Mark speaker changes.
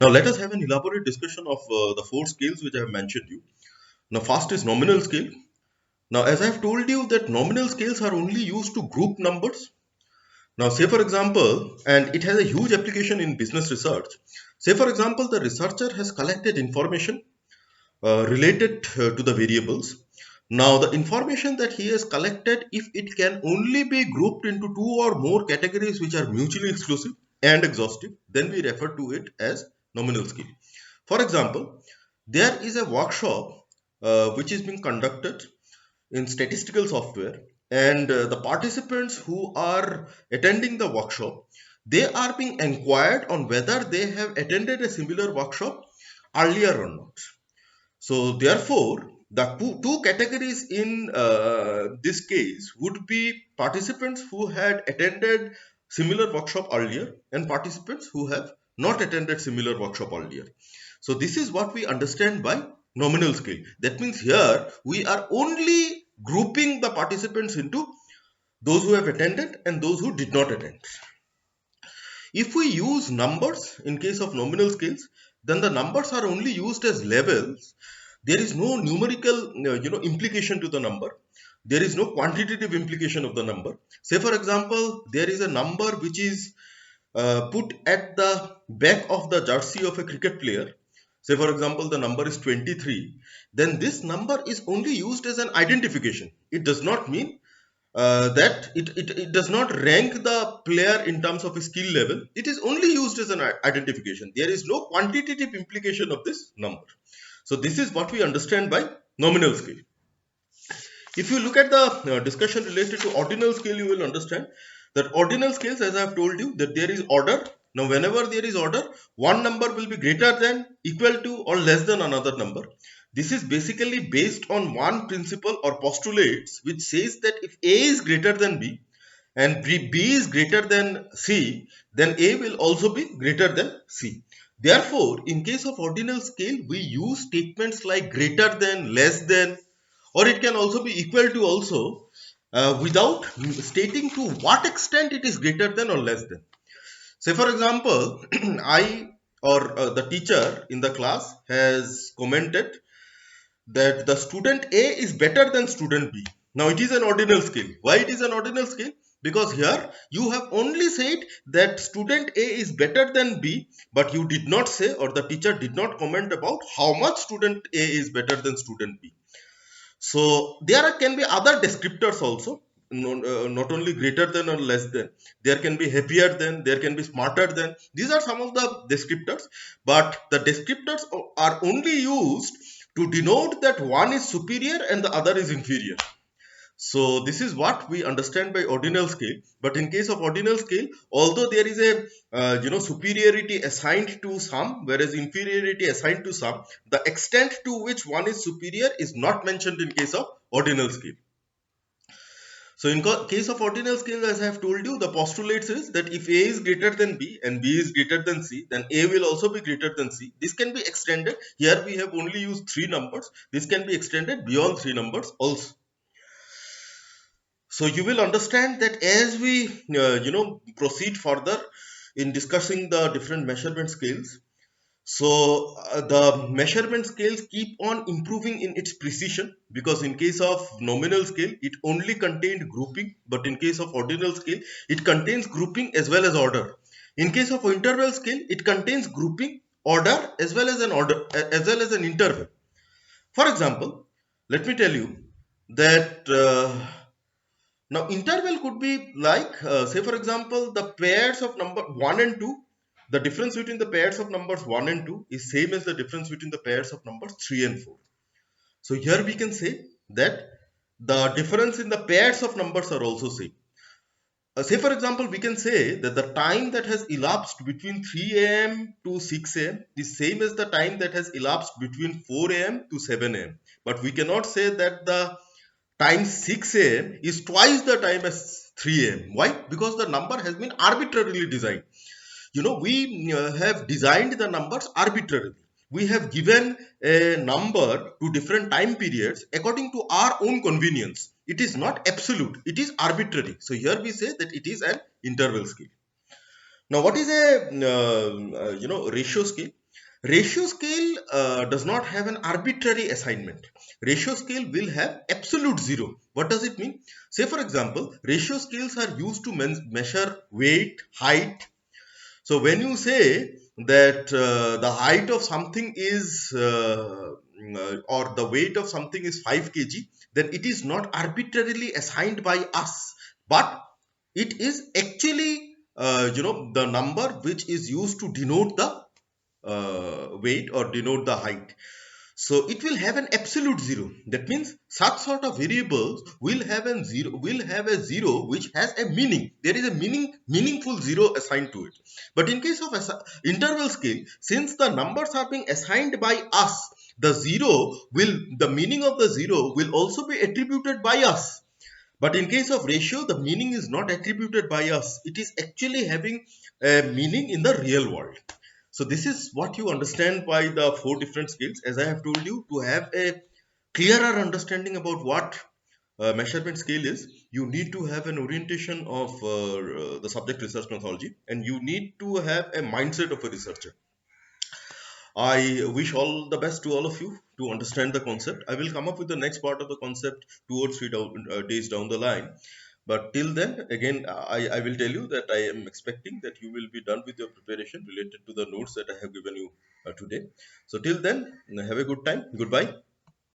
Speaker 1: Now let us have an elaborate discussion of the four scales which I have mentioned you. Now first is nominal scale. Now as I have told you that nominal scales are only used to group numbers. Now say for example, and it has a huge application in business research. Say for example, the researcher has collected information related to the variables. Now the information that he has collected, if it can only be grouped into two or more categories which are mutually exclusive and exhaustive, then we refer to it as nominal scale. For example, there is a workshop which is being conducted in statistical software, and the participants who are attending the workshop, they are being inquired on whether they have attended a similar workshop earlier or not. So therefore, the two categories in this case would be participants who had attended similar workshop earlier and participants who have not attended similar workshop earlier. So this is what we understand by nominal scale. That means here we are only grouping the participants into those who have attended and those who did not attend. If we use numbers in case of nominal scales, then the numbers are only used as levels. There is no numerical implication to the number. There is no quantitative implication of the number. Say for example, there is a number which is put at the back of the jersey of a cricket player. Say for example, the number is 23. Then this number is only used as an identification. It does not mean that it does not rank the player in terms of a skill level. It is only used as an identification. There is no quantitative implication of this number. So this is what we understand by nominal scale. If you look at the discussion related to ordinal scale, you will understand that ordinal scales, as I have told you, that there is order. Now whenever there is order, one number will be greater than, equal to, or less than another number. This is basically based on one principle or postulates which says that if A is greater than B and B is greater than C, then A will also be greater than C. Therefore, in case of ordinal scale, we use statements like greater than, less than, or it can also be equal to also, without stating to what extent it is greater than or less than. Say for example, I or the teacher in the class has commented that the student A is better than student B. Now it is an ordinal scale. Why it is an ordinal scale? Because here you have only said that student A is better than B, but you did not say, or the teacher did not comment about how much student A is better than student B. So there can be other descriptors also, not only greater than or less than. There can be happier than, there can be smarter than. These are some of the descriptors, but the descriptors are only used to denote that one is superior and the other is inferior. So this is what we understand by ordinal scale. But in case of ordinal scale, although there is a superiority assigned to some, whereas inferiority assigned to some, the extent to which one is superior is not mentioned in case of ordinal scale. So in case of ordinal scale, as I have told you, the postulate is that if A is greater than B and B is greater than C, then A will also be greater than C. This can be extended. Here we have only used 3 numbers. This can be extended beyond 3 numbers also. So you will understand that as we proceed further in discussing the different measurement scales, so the measurement scales keep on improving in its precision, because in case of nominal scale it only contained grouping, but in case of ordinal scale it contains grouping as well as order. In case of interval scale it contains grouping, order, as well as an interval. For example, let me tell you that now interval could be like, say for example, the pairs of number 1 and 2. The difference between the pairs of numbers 1 and 2 is same as the difference between the pairs of numbers 3 and 4. So here we can say that the difference in the pairs of numbers are also same. Say for example, we can say that the time that has elapsed between 3 a.m. to 6 a.m. is same as the time that has elapsed between 4 a.m. to 7 a.m. But we cannot say that the time 6 a.m. is twice the time as 3 a.m. Why? Because the number has been arbitrarily designed. We have designed the numbers arbitrarily. We have given a number to different time periods according to our own convenience. It is not absolute, it is arbitrary. So here we say that it is an interval scale. Now what is a ratio scale? Ratio scale does not have an arbitrary assignment. Ratio scale will have absolute zero. What does it mean? Say for example, ratio scales are used to measure weight, height. So when you say that the height of something is or the weight of something is 5 kg, then it is not arbitrarily assigned by us, but it is actually the number which is used to denote the weight or denote the height. So it will have an absolute zero. That means such sort of variables will have a zero which has a meaning. There is a meaningful zero assigned to it. But in case of interval scale, since the numbers are being assigned by us, the meaning of the zero will also be attributed by us. But in case of ratio, the meaning is not attributed by us. It is actually having a meaning in the real world. So this is what you understand by the four different scales. As I have told you, to have a clearer understanding about what measurement scale is, you need to have an orientation of the subject research methodology, and you need to have a mindset of a researcher. I wish all the best to all of you to understand the concept. I will come up with the next part of the concept 2 or 3 days down the line. But till then, again, I will tell you that I am expecting that you will be done with your preparation related to the notes that I have given you today. So till then, have a good time. Goodbye.